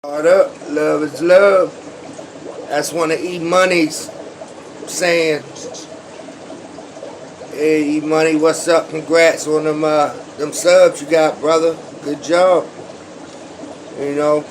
What up? Love is love. That's one of E Money's saying. Hey E Money, what's up? Congrats on them subs you got, brother. Good job. You know,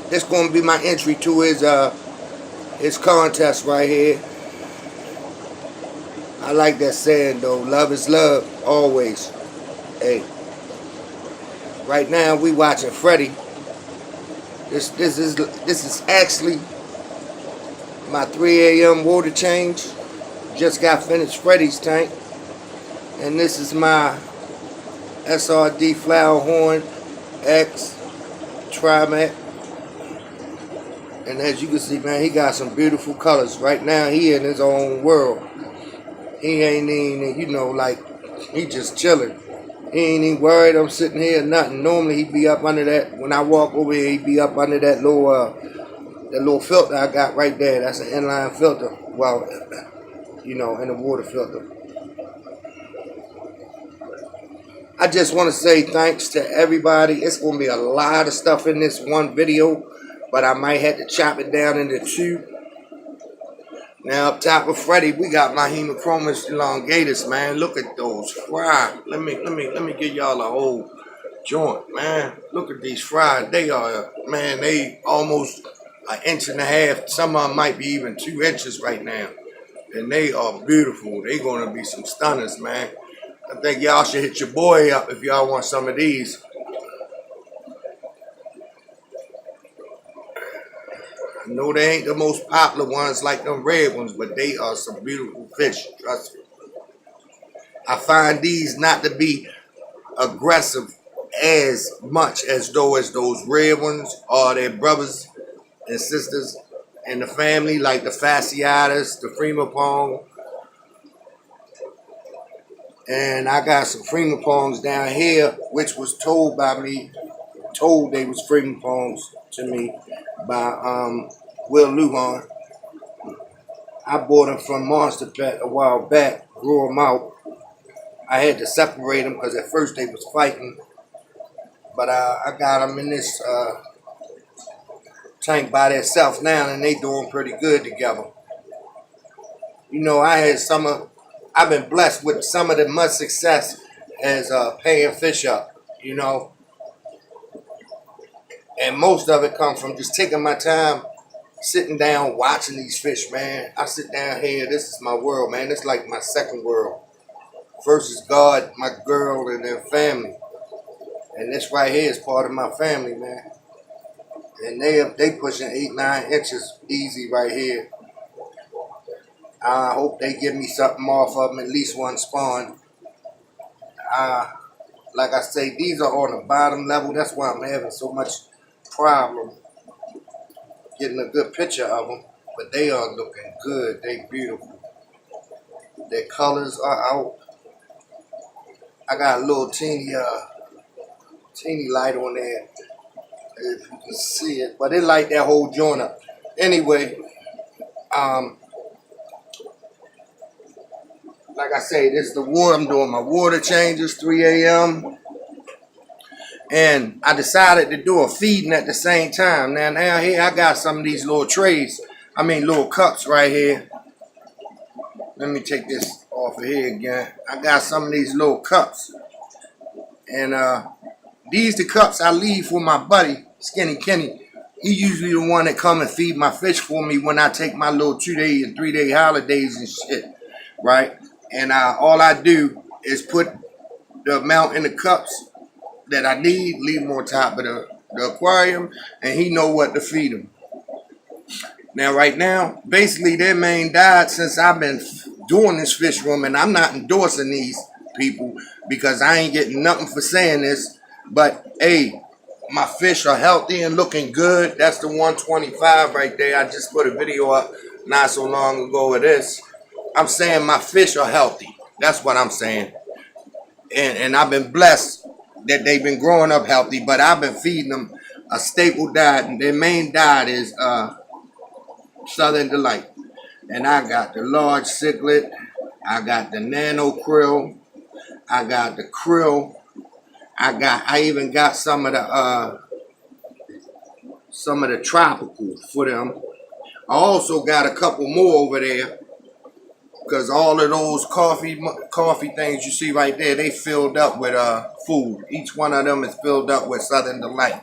this gonna be my entry to his contest right here. I like that saying though. Love is love, always. Hey, right now we watching Freddie. This is actually my 3 a.m. water change. Just got finished Freddie's tank, and this is my SRD Flower Horn X Trimac. And as you can see, man, he got some beautiful colors. Right now, he in his own world. He ain't even, like, he just chilling. He ain't even worried I'm sitting here or nothing. Normally, he'd be up under that. When I walk over here, he'd be up under that little filter I got right there. That's an inline filter. Well, in a water filter. I just want to say thanks to everybody. It's going to be a lot of stuff in this one video, but I might have to chop it down into two. Now, up top of Freddie, we got my Hemochromous elongatus, man. Look at those fry. Let me give y'all a whole joint, man. Look at these fries. They are, man, they almost an inch and a half. Some of them might be even 2 inches right now. And they are beautiful. They gonna be some stunners, man. I think y'all should hit your boy up if y'all want some of these. I know they ain't the most popular ones like them red ones, but they are some beautiful fish, trust me. I find these not to be aggressive as much as those red ones are their brothers and sisters in the family, like the fasciatus, the Fremopong. And I got some Fremopongs down here, which was told they was Fremopongs to me by Will Lujan. I bought them from Monster Pet a while back, grew them out. I had to separate them because at first they was fighting. But I got them in this tank by themselves now, and they doing pretty good together. I've been blessed with some of the much success as paying fish up, and most of it comes from just taking my time, sitting down, watching these fish, man. I sit down here, this is my world, man. It's like my second world. First is God, my girl, and their family. And this right here is part of my family, man. And they pushing 8-9 inches easy right here. I hope they give me something off of them, at least one spawn. Like I say, these are on the bottom level. That's why I'm having so much problem getting a good picture of them. But they are looking good. They beautiful. Their colors are out. I got a little teeny light on there, if you can see it. But it light that whole joint up. Anyway, like I say, this is the water. I'm doing my water changes, 3 a.m. And I decided to do a feeding at the same time. Now here I got some of these little trays. Little cups right here. Let me take this off of here again. I got some of these little cups. And these the cups I leave for my buddy, Skinny Kenny. He usually the one that come and feed my fish for me when I take my little 2-day and 3-day holidays and shit, right? And all I do is put the amount in the cups that I need, leave them on top of the aquarium, and he know what to feed them. Now, right now, basically their main diet, since I've been doing this fish room, and I'm not endorsing these people because I ain't getting nothing for saying this, but hey, my fish are healthy and looking good. That's the 125 right there. I just put a video up not so long ago of this. I'm saying my fish are healthy. That's what I'm saying. And I've been blessed that they've been growing up healthy, but I've been feeding them a staple diet, and their main diet is Southern Delight. And I got the large cichlid, I got the nano krill, I got the krill, I even got some of the some of the tropical for them. I also got a couple more over there because all of those coffee things you see right there, they filled up with food. Each one of them is filled up with Southern Delight.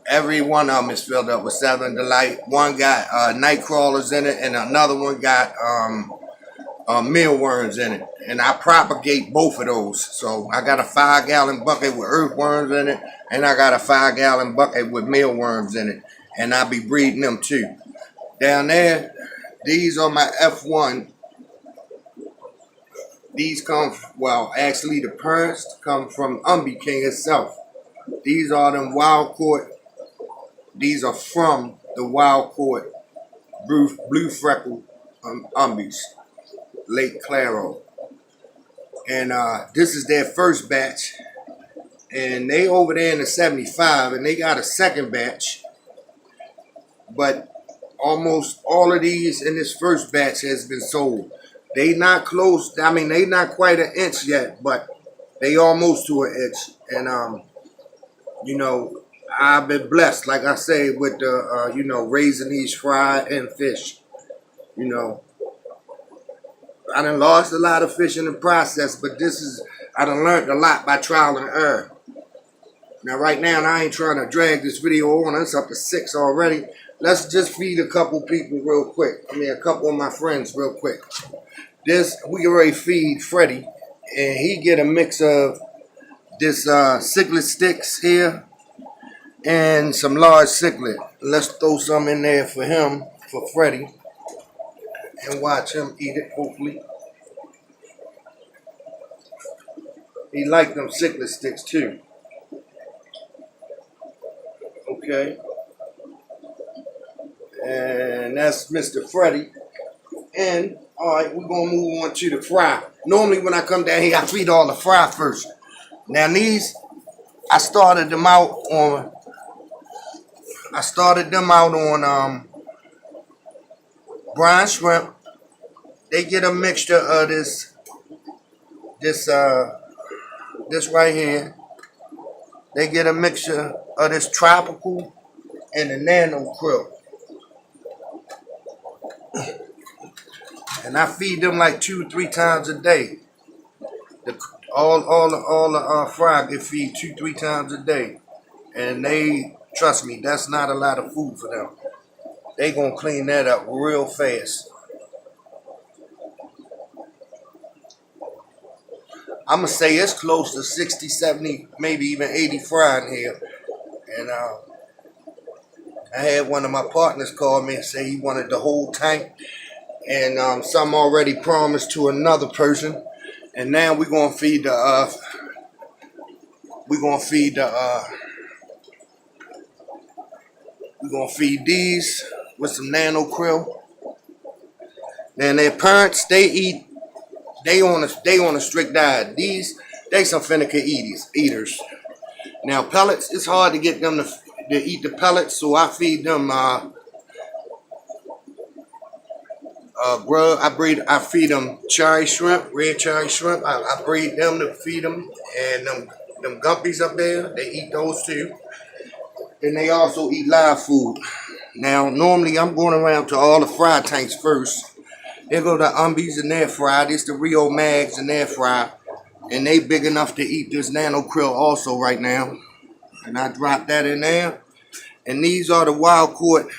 Every one of them is filled up with Southern Delight. One got night crawlers in it, and another one got mealworms in it. And I propagate both of those. So I got a 5-gallon bucket with earthworms in it, and I got a 5-gallon bucket with mealworms in it. And I be breeding them too. Down there, these are my F1. These come, well, actually the parents come from Umby King itself. These are them wild caught. These are from the wild caught blue freckle Umbies, Lake Claro. And this is their first batch. And they over there in the 75, and they got a second batch. But almost all of these in this first batch has been sold. They not close. I mean, they not quite an inch yet, but they almost to an inch. And you know, I've been blessed, like I say, with the you know, raising these fry and fish. You know, I done lost a lot of fish in the process, but I done learned a lot by trial and error. Now, right now, I ain't trying to drag this video on. It's up to 6 already. Let's just feed a couple people real quick. I mean, a couple of my friends real quick. We already feed Freddie, and he get a mix of this cichlid sticks here and some large cichlid. Let's throw some in there for him, for Freddie, and watch him eat it, hopefully. He liked them cichlid sticks too. Okay. And that's Mr. Freddie. And, all right, we're going to move on to the fry. Normally, when I come down here, I feed all the fry first. Now, these, I started them out on brine shrimp. They get a mixture of this right here. They get a mixture of this tropical and the nano krill. And I feed them like 2-3 times a day. All the fry get feed 2-3 times a day. And they, trust me, that's not a lot of food for them. They gonna clean that up real fast. I'm gonna say it's close to 60, 70, maybe even 80 fry in here. And I had one of my partners call me and say he wanted the whole tank. And some already promised to another person. And now we're gonna feed these with some nano krill. Then their parents, they on a strict diet. They some finicky eaters. Now pellets, it's hard to get them to eat the pellets, so I feed them grub. I feed them cherry shrimp, red cherry shrimp. I breed them to feed them, and them guppies up there, they eat those too. And they also eat live food. Now, normally I'm going around to all the fry tanks first. There go the Umbies and their fry. This the Rio Mags and their fry. And they big enough to eat this nano krill also right now. And I drop that in there. And these are the wild caught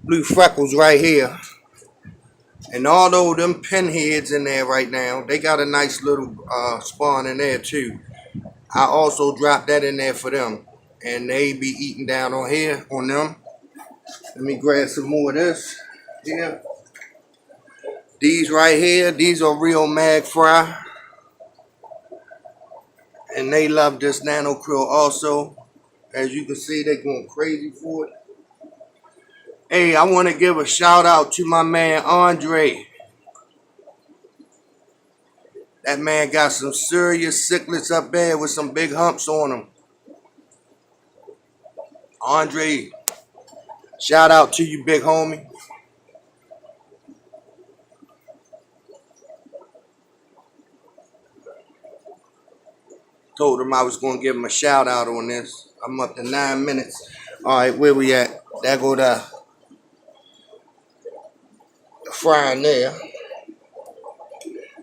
blue freckles right here. And although them pinheads in there right now, they got a nice little spawn in there too. I also drop that in there for them. And they be eating down on here on them. Let me grab some more of this here. These right here, these are Rio Mag fry. And they love this nano krill also. As you can see, they going crazy for it. Hey, I want to give a shout out to my man Andre. That man got some serious cichlids up there with some big humps on them. Andre, shout out to you, big homie. Told him I was gonna give him a shout out on this. I'm up to 9 minutes. All right, where we at? There go the frying there.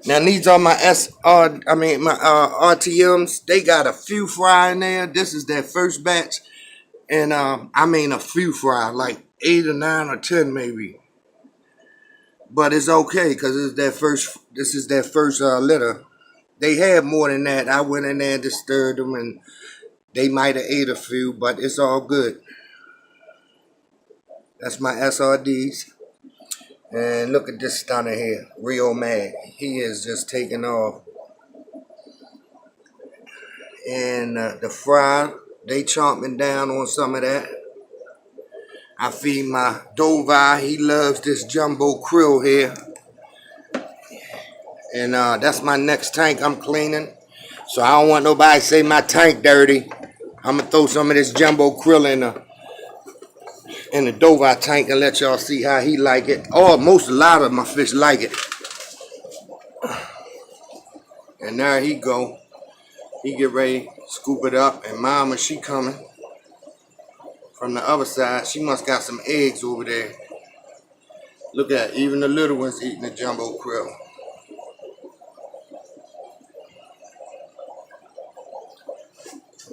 Now these are my RTMs. They got a few fry in there. This is their first batch, and a few fry, like 8 or 9 or 10 maybe. But it's okay because it's their first. This is their first litter. They had more than that. I went in there and disturbed them, and they might have ate a few, but it's all good. That's my SRDs. And look at this stunner here, Rio Mag. He is just taking off. And the fry, they chomping down on some of that. I feed my Dovi. He loves this jumbo krill here. And that's my next tank I'm cleaning. So I don't want nobody to say my tank dirty. I'm gonna throw some of this jumbo krill in the Dovi tank and let y'all see how he like it. A lot of my fish like it. And there he go. He get ready to scoop it up. And mama, she coming from the other side. She must got some eggs over there. Look at it. Even the little ones eating the jumbo krill.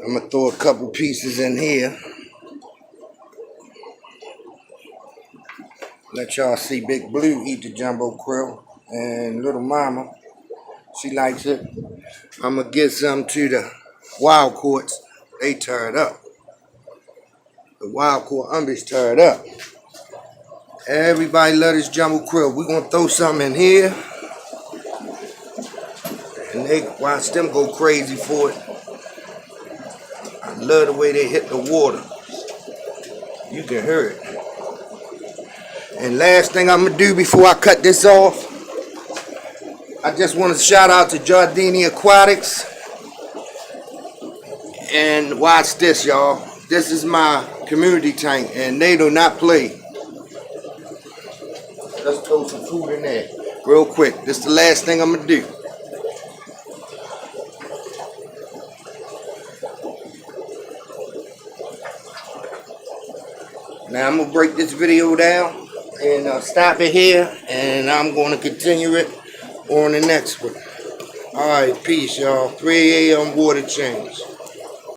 I'm gonna throw a couple pieces in here. Let y'all see Big Blue eat the jumbo krill. And little mama, she likes it. I'm gonna get some to the wild courts. They tear it up. The wild court umbies tear it up. Everybody love this jumbo krill. We're gonna throw some in here. And they watch them go crazy for it. I love the way they hit the water. You can hear it. And last thing I'm gonna do before I cut this off, I just want to shout out to Giardini Aquatics. And watch this, y'all. This is my community tank, and they do not play. Let's throw some food in there real quick. This is the last thing I'm gonna do. Now I'm gonna break this video down and stop it here, and I'm gonna continue it on the next one. All right, peace, y'all. 3 a.m. water change.